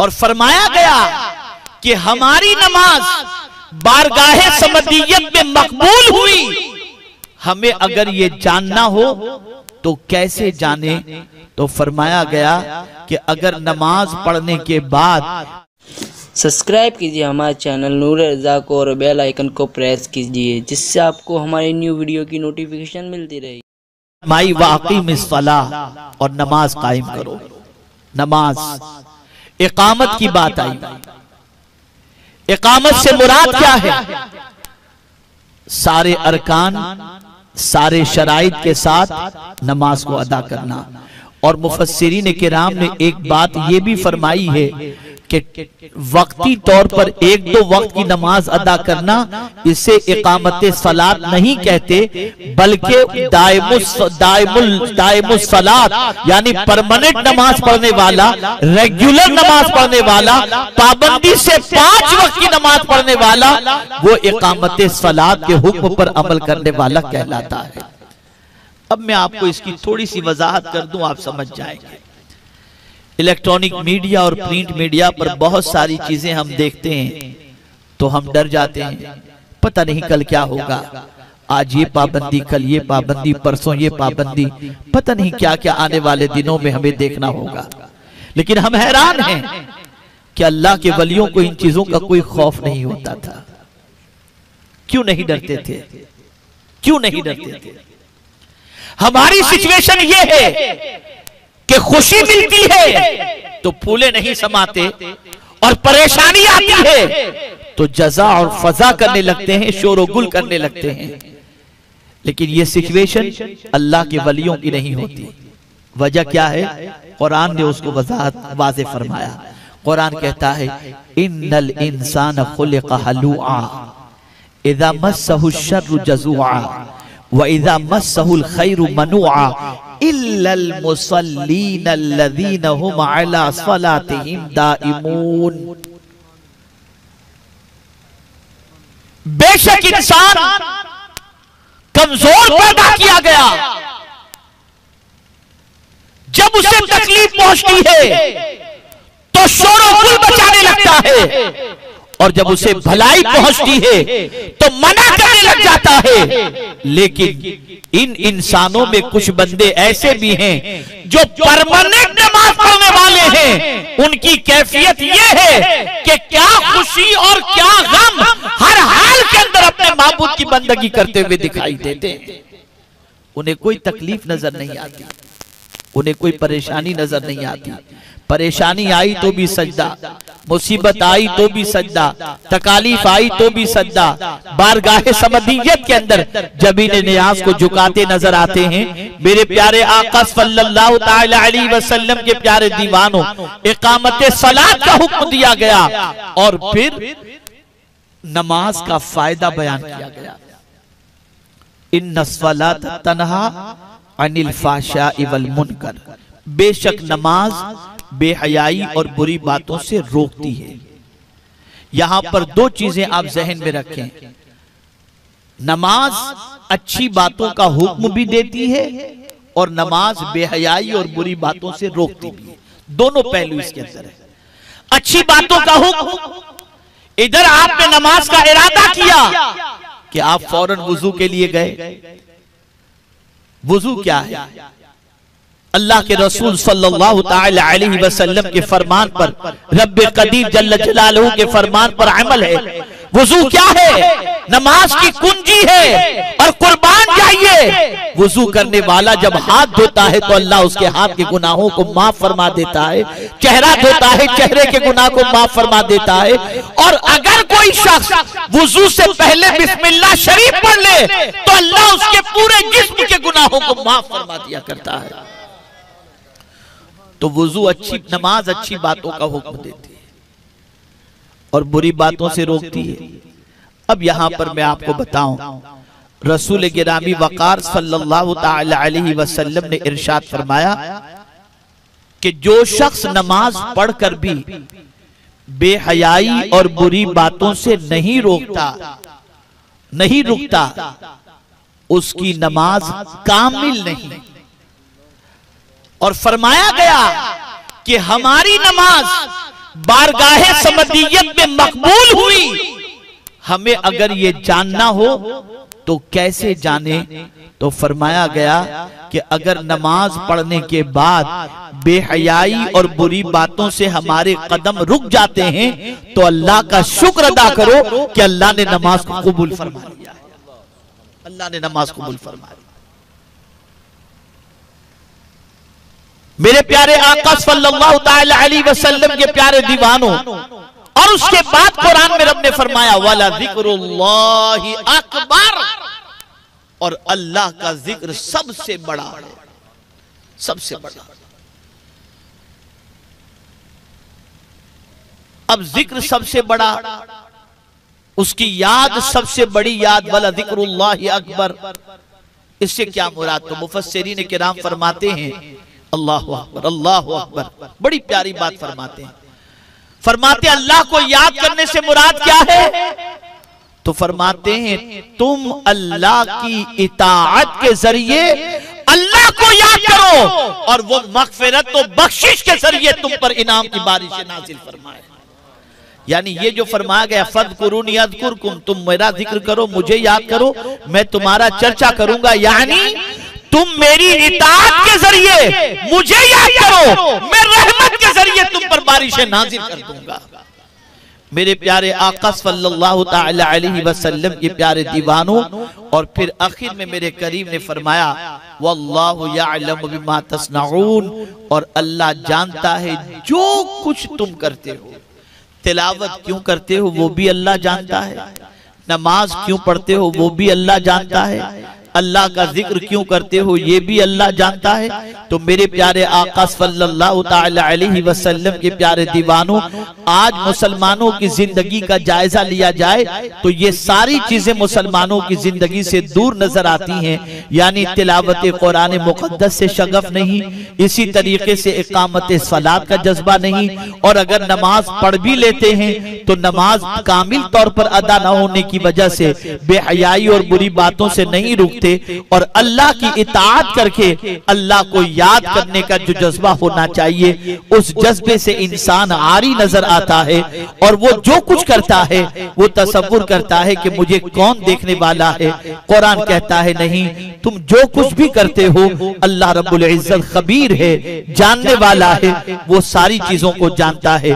और फरमाया गया कि हमारी नमाज बारगाहे समदियत में मकबूल हुई। हमें अगर ये जानना हो तो कैसे जाने? तो फरमाया गया कि अगर नमाज पढ़ने के बाद सब्सक्राइब कीजिए हमारे चैनल नूर रज़ा को और बेल आइकन को प्रेस कीजिए, जिससे आपको हमारी न्यू वीडियो की नोटिफिकेशन मिलती रहेगी। माई वाक़िमिस सलाह, और नमाज कायम करो। नमाज इकामत की बात आई। इकामत से मुराद क्या है? सारे अरकान, सारे शराइत के साथ नमाज को अदा करना। और मुफस्सिरीन किराम ने एक बात ये भी फरमाई है कि वक्ती तौर पर एक दो वक्त की नमाज अदा करना, इसे इकामत सलात नहीं कहते, बल्कि दायमुस सलात यानी परमानेंट नमाज पढ़ने वाला, रेगुलर नमाज पढ़ने वाला, पाबंदी से 5 वक्त की नमाज पढ़ने वाला, वो इकामत सलात के हुक्म पर अमल करने वाला कहलाता है। अब मैं आपको इसकी थोड़ी सी वजाहत कर दूं, आप समझ जाएंगे। इलेक्ट्रॉनिक मीडिया और प्रिंट मीडिया पर बहुत सारी चीजें हम देखते हैं तो हम डर जाते हैं, पता नहीं कल क्या होगा। आज ये पाबंदी, कल ये पाबंदी, परसों ये पाबंदी, पता नहीं क्या क्या आने वाले दिनों में हमें देखना होगा। लेकिन हम हैरान हैं कि अल्लाह के वलियों को इन चीजों का कोई खौफ नहीं होता था। क्यों नहीं डरते थे? क्यों नहीं डरते थे? हमारी सिचुएशन ये है कि खुशी मिलती है तो फूले नहीं समाते, और परेशानी आती है तो जजा और फजा करने लगते हैं, शोर गुल करने लगते हैं। लेकिन ये सिचुएशन अल्लाह के वलियों की नहीं होती। वजह क्या है? कुरान ने उसको वाज़े फरमाया। कुरान कहता है, इन्नल इंसान खुलिक़ हलूआ इज़ा मस्सहु शर्रु जज़ूआ व इज़ा मस्सहुल खैरु मनुआ इल्लल मुसल्लीन अल्लज़ीना हुम अला सलातिहिम दाइमून। बेशक इंसान कमजोर पैदा किया गया। जब उसे तकलीफ पहुंचती है तो शोर-ओ-गुल मचाने लगता है, और जब उसे भलाई पहुंचती है तो मना करने लग जाता है। लेकिन इन इंसानों में कुछ बंदे ऐसे भी हैं जो परमानेंट नमाज पढ़ने वाले हैं। उनकी कैफियत ये है कि क्या खुशी और क्या गम हर हाल के अंदर अपने माबूद की बंदगी करते हुए दिखाई देते हैं। उन्हें कोई तकलीफ नजर नहीं आती, उन्हें कोई परेशानी नजर नहीं आती। परेशानी आई तो भी सजदा, मुसीबत आई तो भी सजदा, तकालीफ आई तो भी सजदा। बारगाहे समदियत के अंदर जबीन नियाज को झुकाते नजर आते हैं। मेरे प्यारे आका सल्लल्लाहु ताला अलैहि वसल्लम के प्यारे दीवानों, इकामत सलात का हुक्म दिया गया और फिर नमाज का फायदा बयान किया गया। इन्नस सलात तन्हा अनिल फाहशाइ वल मुनकर, बेशक नमाज बेहयाई और बुरी बातों से रोकती है। यहां पर दो चीजें आप जहन में रखें। नमाज अच्छी बातों का हुक्म भी देती है और नमाज बेहयाई और बुरी बातों से रोकती भी है। दोनों पहलू इसके अंदर है। अच्छी बातों का हुक्म, इधर आपने नमाज का इरादा किया कि आप फौरन वुजू के लिए गए। वुजू क्या है? अल्लाह के रसूल सल्लल्लाहु ताला अलैहि वसल्लम के फरमान पर, रब्बे कदीर जल्ल जलालहू के फरमान पर अमल है। वुजू क्या है? नमाज की कुंजी है। और कुर्बान जाइए, वुजू करने वाला जब हाथ धोता है तो अल्लाह उसके हाथ के गुनाहों को माफ फरमा देता है। चेहरा धोता है, चेहरे के गुनाह को माफ फरमा देता है। और अगर कोई शख्स वुजू से पहले बिस्मिल्लाह शरीफ पढ़ ले तो अल्लाह उसके पूरे जिस्म के गुनाहों को माफ फरमा दिया करता है। तो वुजू अच्छी, नमाज अच्छी बातों का हुक्म देती है और बुरी बातों से रोकती है। अब यहां पर मैं आपको बताऊं, रसूल गिरामी वकार सल्लल्लाहु ताला अलैहि वसल्लम ने इरशाद फरमाया कि जो शख्स नमाज पढ़कर भी बेहयाई और बुरी बातों से नहीं रुकता, उसकी नमाज कामिल नहीं। और फरमाया गया कि हमारी नमाज बारगाहे समदियत में मकबूल हुई। हमें अगर ये जानना हो तो कैसे जाने? तो फरमाया गया कि अगर नमाज पढ़ने के बाद बेहयाई और बुरी बातों से हमारे कदम रुक जाते हैं तो अल्लाह का शुक्र अदा करो कि अल्लाह ने नमाज को कबूल फरमा लिया। अल्लाह ने नमाज कबूल फरमा लिया। मेरे प्यारे आका सल्लल्लाहु ताला अलैहि वसल्लम के प्यारे दीवानों, और उसके बाद कुरान में रब ने फरमाया वाला जिक्रुल्लाहि अकबर, और अल्लाह का जिक्र सबसे बड़ा है, सबसे बड़ा। अब जिक्र सबसे बड़ा, उसकी याद सबसे बड़ी याद, वाला जिक्रुल्लाहि अकबर, इससे क्या मुराद? तो मुफस्सिरीन किराम फरमाते हैं अल्लाहु अकबर, अल्लाहु अकबर, बड़ी प्यारी बात फरमाते हैं। फरमाते अल्लाह को याद करने से मुराद क्या है? तो फरमाते हैं तुम अल्लाह की इताअत के जरिए अल्लाह को याद करो और वो मगफिरत तो बख्शिश के जरिए तुम पर इनाम की बारिश नाजिल फरमाए। यानी ये जो फरमाया गया फज़कुरूनी अज़कुरकुम, तुम मेरा जिक्र करो, मुझे याद करो, मैं तुम्हारा चर्चा करूंगा, यानी तुम मेरी इताअत के जरिए मुझे याद करो, मैं रहमत के जरिए तुम पर बारिशें नाजिल कर दूंगा। मेरे प्यारे आका सल्लल्लाहु ताला अलैहि वसल्लम के प्यारे दीवानों, और फिर आखिर में मेरे करीम ने फरमाया वल्लाहु यअलमु बिमा तस्नऊन, और अल्लाह जानता है जो कुछ तुम करते हो। तिलावत क्यों करते हो वो भी अल्लाह जानता है, नमाज क्यों पढ़ते हो वो भी अल्लाह जानता है, अल्लाह का जिक्र क्यों करते हो ये भी अल्लाह जानता है। तो मेरे प्यारे आका सल्लल्लाहु ताला अलैहि वसल्लम के प्यारे दीवानों, आज मुसलमानों की जिंदगी का जायजा लिया जाए तो ये सारी चीजें मुसलमानों की जिंदगी से दूर नजर आती हैं। यानी तिलावत कुरान मुकद्दस से शगफ नहीं, इसी तरीके से इकामत सलात का जज्बा नहीं, और अगर नमाज पढ़ भी लेते हैं तो नमाज कामिल तौर पर अदा न होने की वजह से बेहयाई और बुरी बातों से नहीं रुकते, और अल्लाह की इताअत करके अल्लाह को याद करने का जो जज्बा होना चाहिए उस जज्बे से इंसान आरी नजर आता है, और वो जो कुछ करता है वो तसव्वुर करता है कि मुझे कौन देखने वाला है। कुरान कहता है नहीं, तुम जो कुछ भी करते हो अल्लाह रब्बुल इज्जत खबीर है, जानने वाला है, वो सारी चीजों को जानता है।